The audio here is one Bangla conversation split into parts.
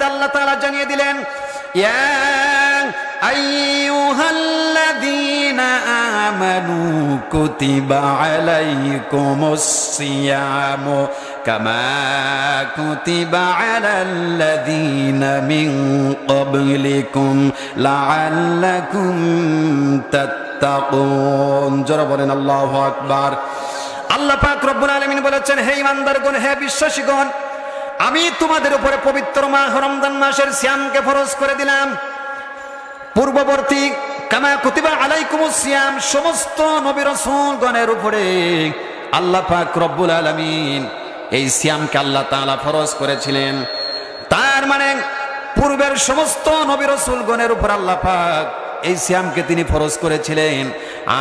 মধ্যে আল্লাহ তাআলা জানিয়ে দিলেন, ইয়া আইয়ুহাল্লাযীনা আমানু কুতিবা আলাইকুমুস সিয়ামু কামা কুতিবা আলাল্লাযীনা মিন ক্বাবলিকুম লাআল্লাকুম তাত্তাকুন। জোরে বলেন আল্লাহু আকবার। আল্লাহ পাক রব্বুল আলামিন বলেছেন, হে ঈমানদারগণ, হে বিশ্বাসীগণ, আমি তোমাদের উপরে পবিত্র মাহ রমজান মাসের সিয়ামকে ফরজ করে দিলাম। পূর্ববর্তী কামা কুতিবা আলাইকুমুস সিয়াম সমস্ত নবী রাসূলগণের উপরে আল্লাহ পাক রব্বুল আলামিন এই সিয়ামকে আল্লাহ তাআলা ফরজ করেছিলেন। তার মানে পূর্বের সমস্ত নবী রাসূলগণের উপর আল্লাহ পাক এই সিয়ামকে তিনি ফরজ করেছিলেন।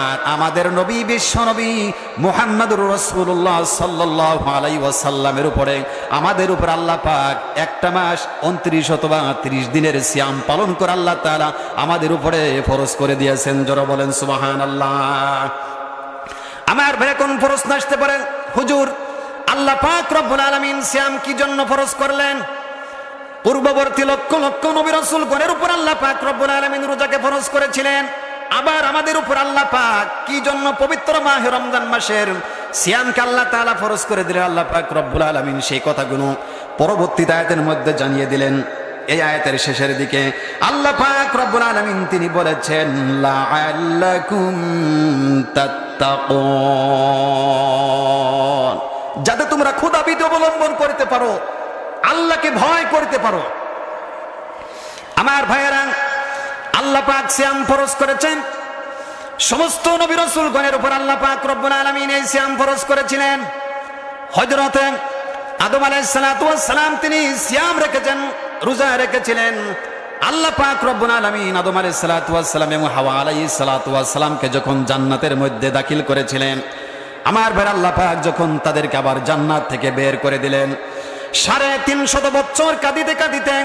আর আমাদের নবী, বিশ্ব নবী মুহাম্মদুর রাসূলুল্লাহ সাল্লাল্লাহু আলাইহি ওয়াসাল্লামের উপরে, আমাদের উপর আল্লাহ পাক একটা মাস 29 অথবা 30 দিনের সিয়াম পালন করে আল্লাহ তাআলা আমাদের উপরে ফরজ করে দিয়েছেন। জোরে বলেন সুবহানাল্লাহ। আমার ভাই কোন প্রশ্ন আসতে পারে, হুজুর আল্লাহ পাক রব্বুল আলামিন সিয়াম কি জন্য ফরজ করলেন? পূর্ববর্তী লক্ষ লক্ষ নবী রাসূলগণের উপর আল্লাহ পাক রব্বুল আলামিন রোজাকে ফরজ করেছিলেন, আবার আমাদের উপর আল্লাহ পাক কি জন্য পবিত্র মাহে রমজান মাসের সিয়ামকে আল্লাহ তাআলা ফরজ করে দিলেন? আল্লাহ পাক রব্বুল আলামিন সেই কথাগুলো পরবর্তী আয়াতের মধ্যে জানিয়ে দিলেন। এই আয়াতের শেষের দিকে আল্লাহ পাক রব্বুল আলামিন তিনি বলেছেন, লাআল্লাকুম তাত্তাকুন, যাতে তোমরা ক্ষুধাবিধি অবলম্বন করতে পারো, আল্লাহকে ভয় করতে পারো। আমার ভাইয়েরা, আল্লাহ পাক সিয়াম ফরজ করেছেন সমস্ত নবী রাসূলগণের উপর। আল্লাহ পাক রব্বুল আলামিন এই সিয়াম ফরজ করেছিলেন। হযরত আদম আলাইহিস সালাতু ওয়াস সালাম তিনি সিয়াম রেখেছেন, রোজা রেখেছিলেন। আল্লাহ পাক রব্বুল আলামিন আদম আলাইহিস সালাতু ওয়াস সালাম এবং হাওয়া আলাইহিস সালাতু ওয়াস সালামকে যখন জান্নাতের মধ্যে দাখিল করেছিলেন, আমার ভাই আল্লাহ পাক যখন তাদেরকে আবার জান্নাত থেকে বের করে দিলেন, 350 বছর কাঁদিতে কাঁদিতে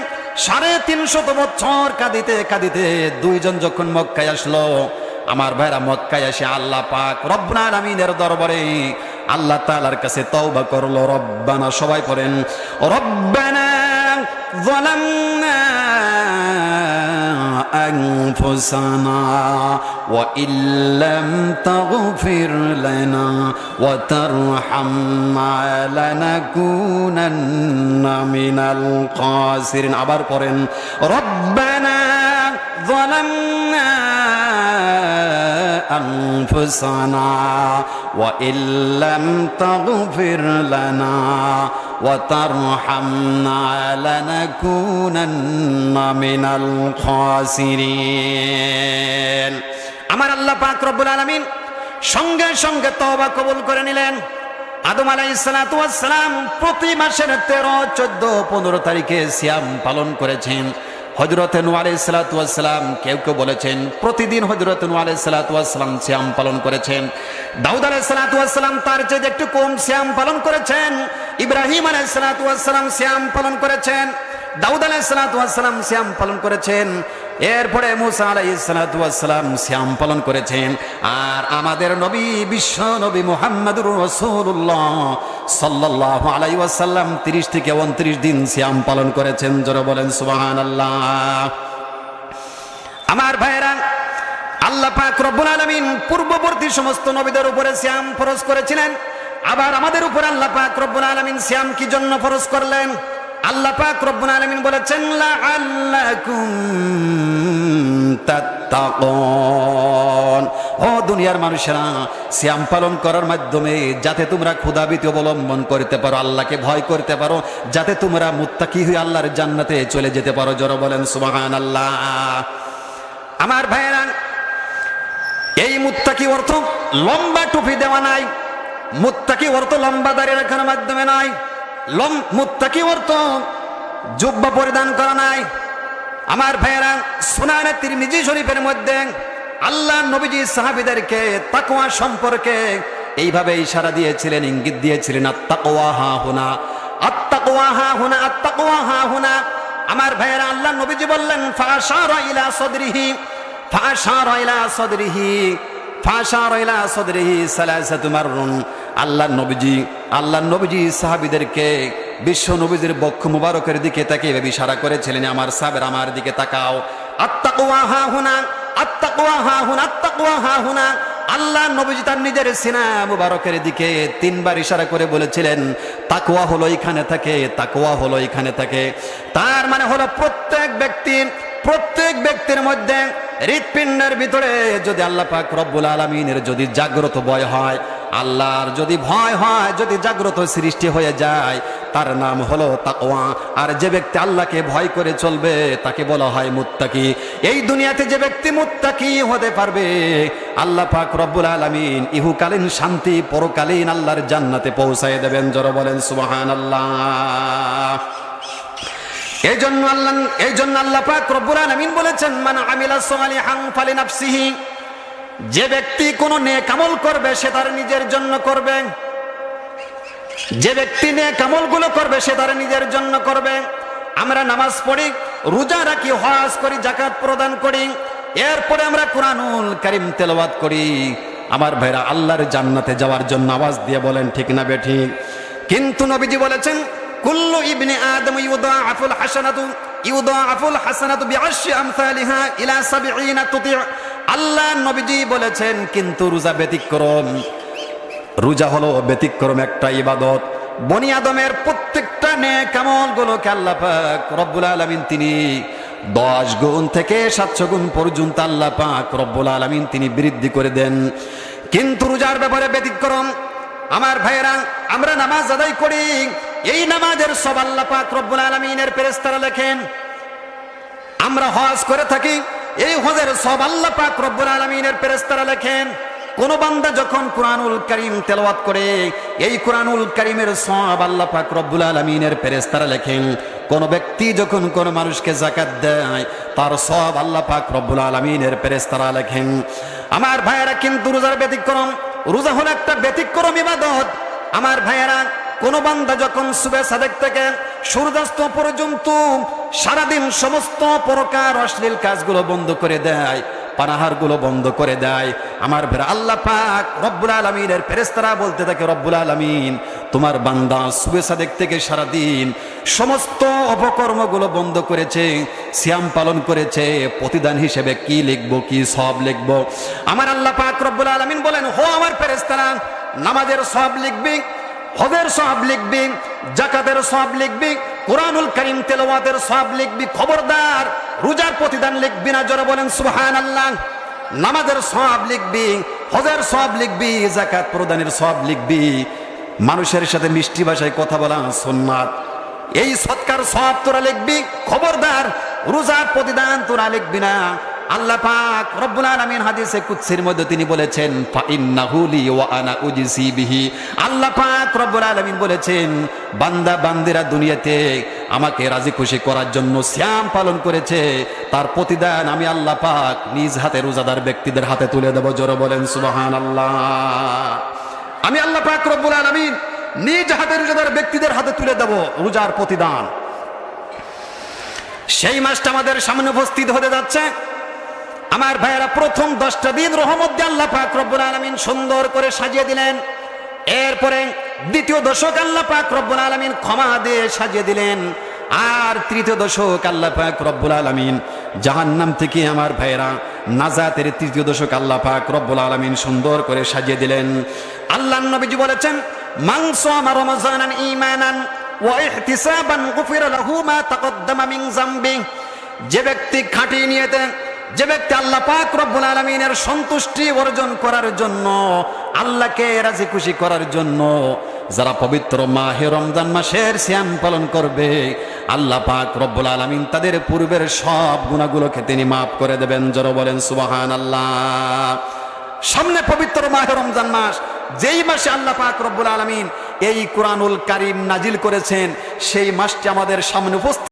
350 বছর কাঁদিতে কাঁদিতে দুইজন যখন মক্কায় আসলো, আমার ভাইরা মক্কায় এসে আল্লাহ পাক রব্বুল আলামিনের দরবারে আল্লাহ তাআলার কাছে তওবা করলো। রব্বানা, সবাই পড়েন, রব্বানা যালামনা আনফুসানা ওয়া ইল্লাম তাগফির লানা ওয়া তারহামনা লানাকুনান্না মিনাল খাসিরিন। আবার পড়েন, রব্বানা যালামনা أنفسنا وإن لم تغفر لنا وترحمنا لنكونن من الخاسرين। আমার আল্লাহ পাক রব্বুল আলামিন সঙ্গে সঙ্গে তওবা কবুল করে নিলেন। আদম আলাইহিস সালাতু ওয়াস সালাম প্রতি মাসের 13, 14, 15 তারিখে সিয়াম পালন করেছেন। হযরত নূহ আলাইহিস সালাতু ওয়াস সালাম কেউ কেউ বলেছেন প্রতিদিন হযরত নূহ আলাইহিস সালাতু ওয়াস সালাম সিয়াম পালন করেছেন। দাউদ আলাইহিস সালাতু ওয়াস সালাম তার চেয়ে একটু কম সিয়াম পালন করেছেন। ইব্রাহিম আলাইহিস সালাতু ওয়াস সালাম সিয়াম পালন করেছেন। দাউদ আলাইহিস সালাতু ওয়াস সালাম সিয়াম পালন করেছেন। এরপরে মুসা আলাইহিস সালাতু ওয়াস সালাম সিয়াম পালন করেছেন। আর আমাদের নবী, বিশ্ব নবী মুহাম্মদুর রাসূলুল্লাহ সাল্লাল্লাহু আলাইহি ওয়াসাল্লাম 30 থেকে 29 দিন সিয়াম পালন করেছেন। জোরে বলেন সুবহানাল্লাহ। আমার ভাইরা, আল্লাহ পাক রব্বুল আলামিন পূর্ববর্তী সমস্ত নবীদের উপরে সিয়াম ফরজ করেছিলেন, আবার আমাদের উপর আল্লাহ পাক রব্বুল আলামিন সিয়াম কি জন্য ফরজ করলেন? আল্লাহ পাক রব্বুল আলামিন বলেছেন, লাআল্লাকুম তাত্তাকুন। ও দুনিয়ার মানুষেরা, সিয়াম পালন করার মাধ্যমে যাতে তোমরা ক্ষুধাভীতি অবলম্বন করতে পারো, আল্লাহকে ভয় করতে পারো, যাতে তোমরা মুত্তাকি হয়ে আল্লাহর জান্নাতে চলে যেতে পারো। জোরে বলেন সুবহানাল্লাহ। আমার ভাইরা, এই মুত্তাকি অর্থ লম্বা টুপি দেওয়া নাই, মুত্তাকি অর্থ লম্বা দাড়ি রাখার মাধ্যমে নাই, মুত্তাকি অর্থ জুব্বা পরিধান করা নাই। আমার ভাইয়েরা, সুনানে তিরমিজি শরীফের মধ্যে আল্লাহ নবীজি সাহাবীদেরকে তাকওয়া সম্পর্কে এইভাবে ইশারা দিয়েছিলেন, ইঙ্গিত দিয়েছিলেন, আত্তাকওয়া হা হুনা, আত্তাকওয়া হা হুনা, আত্তাকওয়া হা হুনা। আমার ভাইয়েরা, আল্লাহ নবীজি বললেন, ফাশারা ইলা সাদরিহি, ফাশারা ইলা সাদরিহি, ফাশারা ইলা সাদরিহি সালাসাতু মাররুন। আল্লাহ নবীজি সাহাবীদেরকে বিশ্ব নবীজির বক্ষ মুবারকের দিকে তাকিয়ে ইশারা করেছিলেন, আমার সাহাবারা আমার দিকে তাকাও, আত্তাকওয়া হাহুনা, আত্তাকওয়া হাহুনা, আত্তাকওয়া হাহুনা। আল্লাহ নবীজি তার নিজের সিনা মুবারকের দিকে 3 বার ইশারা করে বলেছিলেন, তাকওয়া হলো এখানে থাকে, তাকওয়া হলো এখানে থাকে। তার মানে হলো প্রত্যেক ব্যক্তির মধ্যে হৃৎপিণ্ডের ভিতরে যদি আল্লাহ পাক রব্বুল আলামিনের যদি জাগ্রত ভয় হয়, আল্লাহর যদি ভয় হয়, যদি জাগ্রত সৃষ্টি হয়ে যায়, তার নাম হলো তাকওয়া। আর যে ব্যক্তি আল্লাহকে ভয় করে চলবে তাকে বলা হয় মুত্তাকি। এই দুনিয়াতে যে ব্যক্তি মুত্তাকি হতে পারবে, আল্লাহ পাক রব্বুল আলামিন ইহকালীন শান্তি, পরকালীন আল্লাহর জান্নাতে পৌঁছায় দেবেন। জোরে বলেন সুবহানাল্লাহ। এই জন্য আল্লাহ পাক রব্বুল আলামিন বলেছেন, মান আমিলা সালিহান ফালিনাফসিহি। যে ব্যক্তি কোন নেক আমল করবে সে তার নিজের জন্য করবে। যে ব্যক্তি নেক আমলগুলো করবে সে তার নিজের জন্য করবে। আমরা নামাজ পড়ি, রোজা রাখি, হজ করি, যাকাত প্রদান করি, এরপরে আমরা কুরআনুল কারীম তেলাওয়াত করি। আমার ভাইরা, আল্লাহর জান্নাতে যাওয়ার জন্য আওয়াজ দিয়ে বলেন ঠিক না বেঠিক? কিন্তু নবীজি বলেছেন, কুল্লু ইবনে আদম ইউদাআফুল হাসানাতু বিআশরি আমসালিহা ইলা 70 তুতি'। আল্লাহ নবীজি বলেছেন, কিন্তু রোজা ব্যতিক্রম। রোজা হলো ব্যতিক্রম একটা ইবাদত। বনি আদমের প্রত্যেকটা নেক আমলগুলোকে আল্লাহ পাক রব্বুল আলামিন তিনি 10 গুণ থেকে 700 গুণ পর্যন্ত আল্লাহ পাক রব্বুল আলামিন তিনি বৃদ্ধি করে দেন। কিন্তু রোজার ব্যাপারে ব্যতিক্রম। আমার ভাইয়েরা, আমরা নামাজ আদায় করি, এই নামাজের সব আল্লাহ পাক রব্বুল আলামিনের ফেরেশতারা লেখেন। আমরা হজ করে থাকি, এই হজের সব আল্লাহ পাক রব্বুল আলামিনের ফেরেশতারা লেখেন। কোন বান্দা যখন কুরআনুল কারীম তেলাওয়াত করে, এই কুরআনুল কারীমের সব আল্লাহ পাক রব্বুল আলামিনের ফেরেশতারা লেখেন। কোন ব্যক্তি যখন কোন মানুষকে যাকাত দেয়, তার সব আল্লাহ পাক রব্বুল আলামিনের ফেরেশতারা লেখেন। আমার ভাইয়েরা, কিন্তু রোজার ব্যতিক্রম। রোজা হলো একটা ব্যতিক্রম ইবাদত। আমার ভাইয়েরা, কোন বান্দা যখন সুবহে সাদেক থেকে সূর্যাস্ত পর্যন্ত সারাদিন সমস্ত প্রকার অশ্লীল কাজগুলো বন্ধ করে দেয়, পানাহারগুলো বন্ধ করে দেয়, আমার ভাইরা, আল্লাহ পাক রব্বুল আলামিনের ফেরেশতারা বলতে থাকে, রব্বুল আলামিন তোমার বান্দা সুবহে সাদেক থেকে সারাদিন সমস্ত অপকর্মগুলো বন্ধ করেছে, সিয়াম পালন করেছে, প্রতিদান হিসেবে কি লিখবো, কি সব লিখবো? আমার আল্লাহ পাক রব্বুল আলামিন বলেন, হো আমার ফেরেশতারা, নামাজের সব লিখবি, হজের সওয়াব লিখবি, যাকাতের সওয়াব লিখবি, কুরআনুল কারীম তেলাওয়াতের সওয়াব লিখবি। খবরদার রোজার প্রতিদান লিখবি না। জোরে বলেন সুবহানাল্লাহ। নামাজের সওয়াব লিখবি, হজের সওয়াব লিখবি, যাকাত প্রদানের সওয়াব লিখবি। মানুষের সাথে মিষ্টি ভাষায় কথা বলা সুন্নাত, এই সৎকার সওয়াব তোরা লিখবি। খবরদার রোজার প্রতিদান তোরা লিখবি না। আল্লাহ পাক রব্বুল আলামিন হাদিসে কুদসির মধ্যে তিনি বলেছেন, ফা ইন্নাহু লি ওয়া আনা উজসি বিহি। আল্লাহ পাক রব্বুল আলামিন বলেছেন, বান্দা বান্দিরা দুনিয়াতে আমাকে রাজি খুশি করার জন্য সিয়াম পালন করেছে, তার প্রতিদান আমি আল্লাহ পাক নিজ হাতে রোজাদার ব্যক্তিদের হাতে তুলে দেব। জোরে বলেন সুবহানাল্লাহ। আমি আল্লাহ পাক রব্বুল আলামিন নিজ হাতে রোজাদার ব্যক্তিদের হাতে তুলে দেব রোজার প্রতিদান। সেই মাসটা আমাদের সামনে উপস্থিত হতে যাচ্ছে। আমার ভাইয়েরা, প্রথম 10টা দিন রহমত দিয়ে আল্লাহ পাক রব্বুল আলামিন সুন্দর করে সাজিয়ে দিলেন। এরপরে দ্বিতীয় দশক আল্লাহ পাক রব্বুল আলামিন ক্ষমা দিয়ে সাজিয়ে দিলেন। আর তৃতীয় দশক আল্লাহ পাক রব্বুল আলামিন জাহান্নাম থেকে আমার ভাইয়েরা নাজাতের তৃতীয় দশক আল্লাহ পাক রব্বুল আলামিন সুন্দর করে সাজিয়ে দিলেন। আল্লাহর নবীজি বলেছেন, মান সামা রমাযানান ঈমানান ওয়া ইহতিসাবান গুফিরা লাহু মা তাকদ্দামা মিন যামবি। যে ব্যক্তি খাঁটি নিয়তে, যে ব্যক্তি আল্লাহ পাক রব্বুল আলামিনের সন্তুষ্টি অর্জন করার জন্য, আল্লাহকে রাজি খুশি করার জন্য যারা পবিত্র মাহে রমজান মাসের সিয়াম পালন করবে, আল্লাহ পাক রব্বুল আলামিন তাদের পূর্বের সব গুনাহগুলোকে তিনি মাফ করে দেবেন। জোরে বলেন সুবহানাল্লাহ। সামনে পবিত্র মাহে রমজান মাস, যেই মাসে আল্লাহ পাক রব্বুল আলামিন এই কুরআনুল কারীম নাজিল করেছেন, সেই মাসটি আমাদের সামনে উপস্থিত।